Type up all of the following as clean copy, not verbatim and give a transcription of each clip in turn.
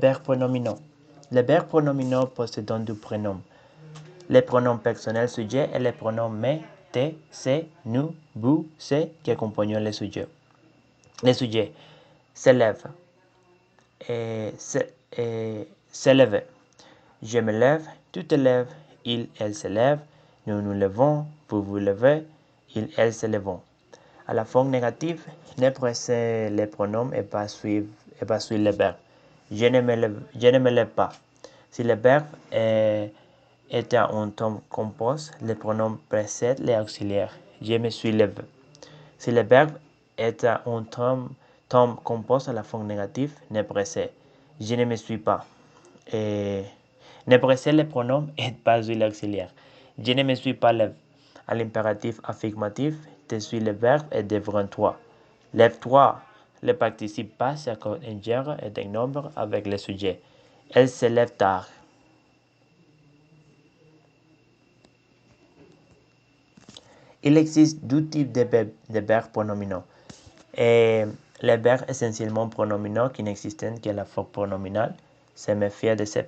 Verbe pronominaux. Les verbes pronominaux possédant du prénom. Les pronoms personnels sujets et les pronoms mais, te, c'est, nous, vous, c'est qui accompagnent les sujets. Les sujets s'élèvent et s'élever. Je me lève, tu te lèves, il, elle se lève, nous nous levons, vous vous levez, il, elle se lèvent. À la forme négative, ne précède les pronoms et pas suivre le verbe. Je ne me lève pas. Si le verbe est un terme composé, les pronoms précèdent les auxiliaires. Je me suis levé. Si le verbe est un terme composé à la forme négative, ne précède. Je ne me suis pas. Et ne précède les pronoms et pas l'auxiliaire. Je ne me suis pas levé. À l'impératif affirmatif, te suis le verbe et devant toi. Lève-toi. Le participe passé accorde un genre et un nombre avec le sujet. Elle se lève tard. Il existe deux types de verbes pronominaux. Et les verbes essentiellement pronominaux qui n'existent que la forme pronominale, se méfier de ces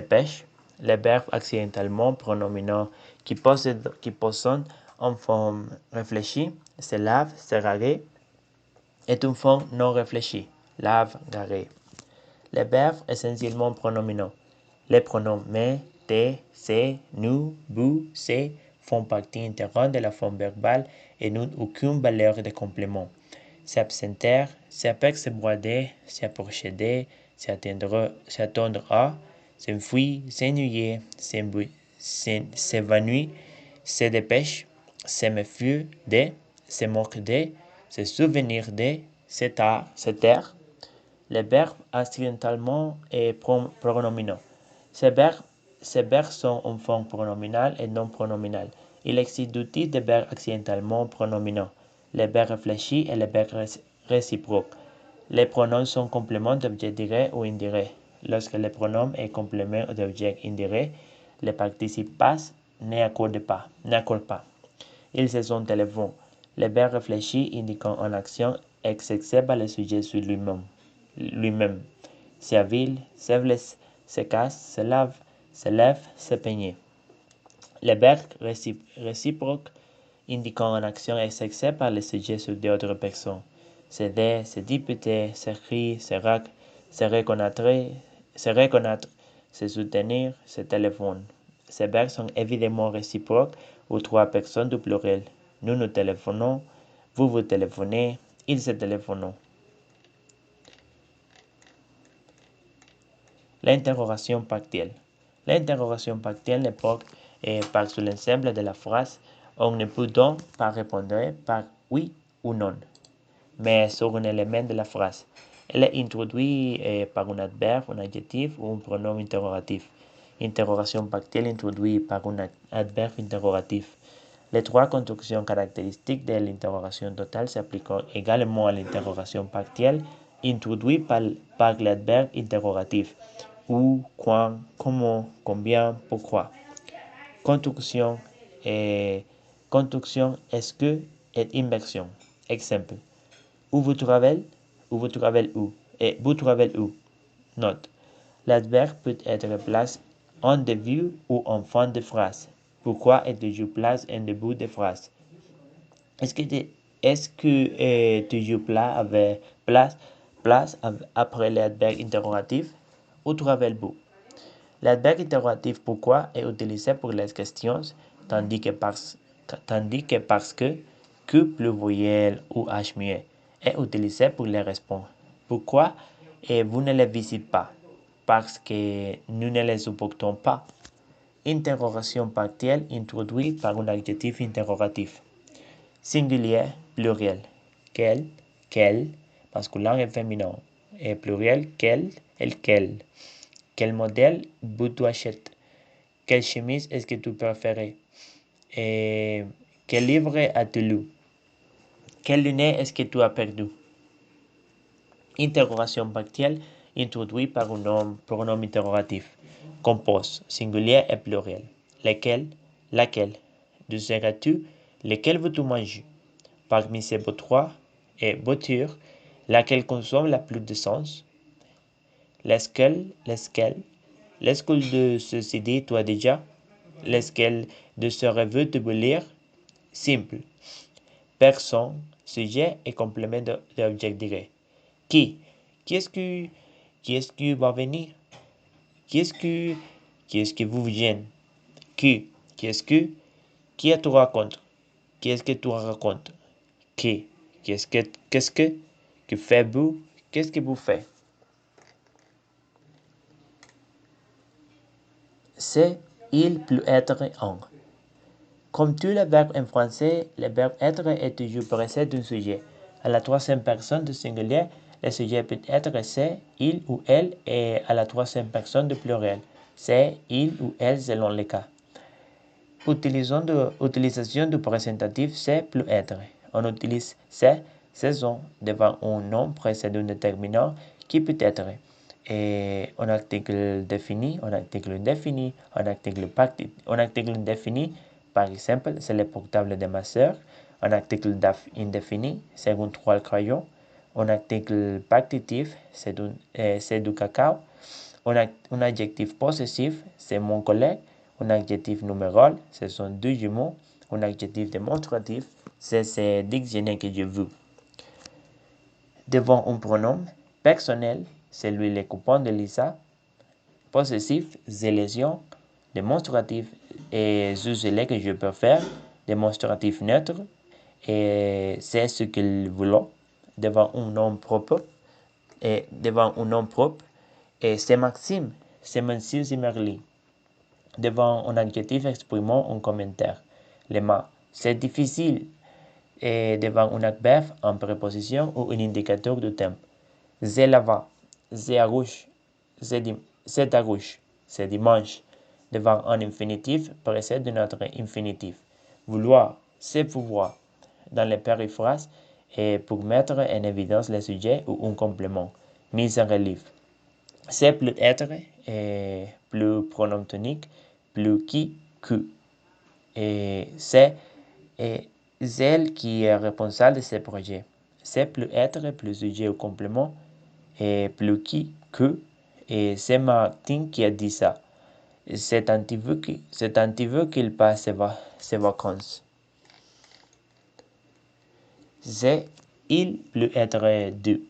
pêches. Les verbes accidentellement pronominaux qui possèdent une forme réfléchie, se lave, se rager, est une forme non réfléchie, lave, garer. Les verbes essentiellement pronominaux. Les pronoms mais, te, c'est, nous, vous, c'est font partie intégrante de la forme verbale et n'ont aucune valeur de complément. S'absenter, s'apercevoir, s'approcher, s'attendre à, s'enfuir, s'ennuyer, s'évanouir, se dépêche, se méfier de, se moque de, se souvenir de, se taire. Les verbes accidentellement et pronominaux. Ces verbes sont en forme pronominale et non pronominale. Il existe deux types de verbes accidentellement pronominaux, les verbes réfléchis et les verbes réciproques. Les pronoms sont compléments d'objets directs ou indirects. Lorsque le pronom est complément d'objets indirects, le participe passe n'accorde pas. Ils se sont élevés. Les verbes réfléchis indiquant une action exercée par le sujet sur lui-même. Servir, se blesse, se casse, se lave, se lève, se peigner. Les verbes réciproques indiquant une action exercée par le sujet sur d'autres personnes. S'aider, se disputer, s'écrire, se reconnaître, se soutenir, se téléphoner. Ces verbes sont évidemment réciproques aux trois personnes du pluriel. Nous nous téléphonons, vous vous téléphonez, ils se téléphonent. L'interrogation partielle. L'interrogation partielle ne porte pas sur l'ensemble de la phrase. On ne peut donc pas répondre par oui ou non, mais sur un élément de la phrase. Elle est introduite par un adverbe, un adjectif ou un pronom interrogatif. Interrogation partielle introduite par un adverbe interrogatif. Les trois constructions caractéristiques de l'interrogation totale s'appliquent également à l'interrogation partielle introduite par l'adverbe interrogatif. Où, quand, comment, combien, pourquoi. Construction est-ce que et inversion. Exemple. Où vous travaillez où et vous travaillez où. Note. L'adverbe peut être placé en début ou en fin de phrase. Pourquoi est toujours placé en début de phrase? Est-ce que toujours place après l'adverbe interrogatif? Où travaillez-vous? L'adverbe interrogatif pourquoi est utilisé pour les questions, tandis que parce que pluriel ou h muet est utilisé pour les réponses. Pourquoi vous ne les visitez pas? Parce que nous ne les supportons pas. Interrogation partielle introduite par un adjectif interrogatif. Singulier, pluriel. Quel, masculin et féminin. Et pluriel, quel, quel. Quel modèle vous achètes? Quelle chemise est-ce que tu préfères? Et quel livre as-tu lu? Quelle lunette est-ce que tu as perdu? Interrogation partielle introduite par un pronom interrogatif. Compose, singulier et pluriel. Lequel? Laquelle? D'où seras-tu? Lequel veux-tu manger? Parmi ces trois voitures, laquelle consomme la plus d'essence? Lesquels de ceci dit toi déjà? Lesquels de ce revue de vous lire? Simple. Personne, sujet et complément de l'objet direct. Qui? Qui est-ce que, qui est-ce qui va venir? Qui est-ce que vous gêne? Qui est-ce que, qui tu raconte? Qui est-ce que tu racontes? Qui? Que faites-vous? Qu'est-ce que vous faites? C'est, il peut être un. Comme tous les verbes en français, le verbe être est toujours précédé d'un sujet. À la troisième personne du singulier, le sujet peut être c'est, il ou elle, et à la troisième personne du pluriel, c'est, il ou elle selon les cas. Utilisation du présentatif c'est plus être. On utilise c'est, saison devant un nom précédé d'un déterminant qui peut être un article défini, un article indéfini, un article indéfini, par exemple, c'est le portable de ma sœur. Un article indéfini, c'est un trois crayon. Un article partitif, c'est du cacao. Un adjectif possessif, c'est mon collègue. Un adjectif numéral, ce sont deux jumeaux. Un adjectif démonstratif, c'est ce dictionnaire que j'ai vu. Devant un pronom personnel, c'est lui le copain de Lisa. Possessif, c'est lésion. Démonstratif, et c'est que je peux faire. Démonstratif neutre, et c'est ce qu'il voulait. Devant un nom propre, et c'est Maxime. C'est Monsieur Zimmerli. Devant un adjectif exprimant un commentaire. Les mains. C'est difficile. Et devant un adverbe, une préposition ou un indicateur de temps. C'est là-bas. C'est à gauche. C'est à gauche. C'est dimanche. Devant un infinitif précède notre infinitif. Vouloir, c'est pouvoir. Dans les périphrases, et pour mettre en évidence le sujet ou un complément. Mise en relief. C'est plus être, et plus pronom tonique, plus qui, que. Et c'est elle qui est responsable de ce projet. C'est plus être, plus sujet ou complément, et plus qui, que. Et c'est Martin qui a dit ça. C'est un petit peu qu'il passe ses vacances. C'est il peut être deux.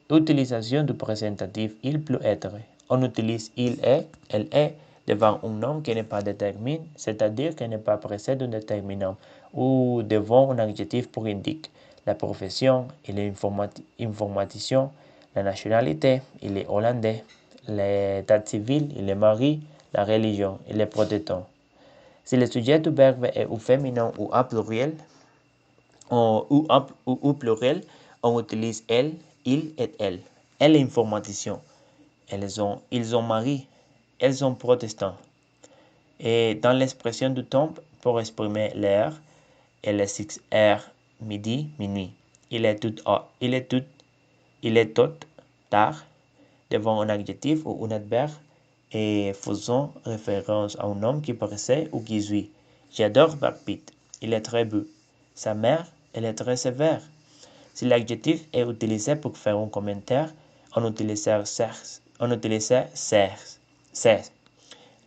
Utilisation du présentatif il peut être. On utilise il est, elle est devant un nom qui n'est pas déterminé, c'est-à-dire qui n'est pas précédé d'un déterminant, ou devant un adjectif pour indiquer la profession, il est informaticien, la nationalité, il est hollandais, l'état civil, il est mari, la religion, il est protestant. Si le sujet du verbe est au féminin ou au pluriel, ou pluriel, on utilise elle, il et elle. Elle est informaticien. Ils ont mari. Elles sont protestants. Et dans l'expression du temps, pour exprimer l'heure, elle est 6 heures, midi, minuit. Il est tout tard, devant un adjectif ou un adverbe, et faisant référence à un homme qui paraissait ou qui suit. J'adore Brad Pitt. Il est très beau. Sa mère, elle est très sévère. Si l'adjectif est utilisé pour faire un commentaire, on utilise certes.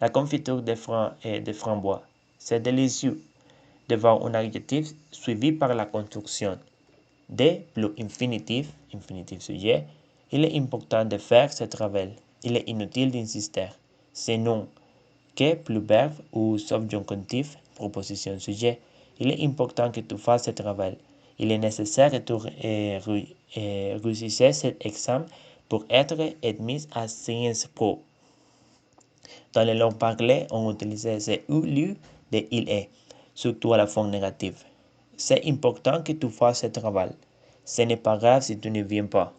La confiture de framboise, c'est délicieux. Devant un adjectif suivi par la construction de plus infinitif sujet, il est important de faire ce travail. Il est inutile d'insister. Sinon, que plus verbe ou subjonctif, proposition sujet, il est important que tu fasses ce travail. Il est nécessaire que tu réussisses cet examen pour être admis à Sciences Po. Dans les langues parlées, on utilise ce ou lieu de il est, surtout à la forme négative. C'est important que tu fasses ce travail. Ce n'est pas grave si tu ne viens pas.